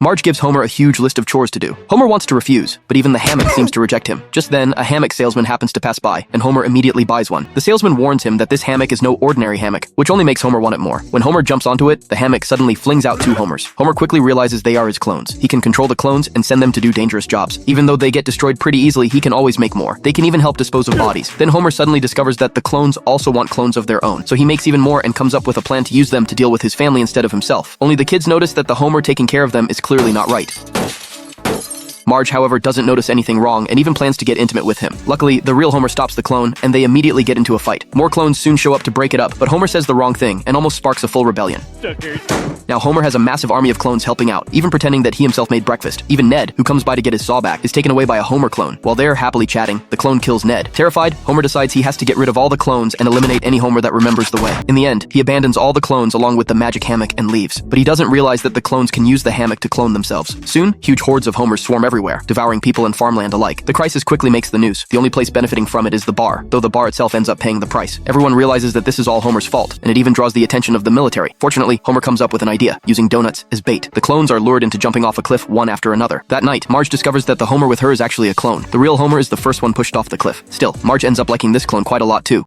Marge gives Homer a huge list of chores to do. Homer wants to refuse, but even the hammock seems to reject him. Just then, a hammock salesman happens to pass by, and Homer immediately buys one. The salesman warns him that this hammock is no ordinary hammock, which only makes Homer want it more. When Homer jumps onto it, the hammock suddenly flings out two Homers. Homer quickly realizes they are his clones. He can control the clones and send them to do dangerous jobs. Even though they get destroyed pretty easily, he can always make more. They can even help dispose of bodies. Then Homer suddenly discovers that the clones also want clones of their own, so he makes even more and comes up with a plan to use them to deal with his family instead of himself. Only the kids notice that the Homer taking care of them is clearly not right. Marge, however, doesn't notice anything wrong and even plans to get intimate with him. Luckily, the real Homer stops the clone, and they immediately get into a fight. More clones soon show up to break it up, but Homer says the wrong thing and almost sparks a full rebellion. Now Homer has a massive army of clones helping out, even pretending that he himself made breakfast. Even Ned, who comes by to get his saw back, is taken away by a Homer clone. While they're happily chatting, the clone kills Ned. Terrified, Homer decides he has to get rid of all the clones and eliminate any Homer that remembers the way. In the end, he abandons all the clones along with the magic hammock and leaves. But he doesn't realize that the clones can use the hammock to clone themselves. Soon, huge hordes of Homers swarm everywhere, devouring people and farmland alike. The crisis quickly makes the news. The only place benefiting from it is the bar, though the bar itself ends up paying the price. Everyone realizes that this is all Homer's fault, and it even draws the attention of the military. Fortunately, Homer comes up with an idea, using donuts as bait. The clones are lured into jumping off a cliff one after another. That night, Marge discovers that the Homer with her is actually a clone. The real Homer is the first one pushed off the cliff. Still, Marge ends up liking this clone quite a lot too.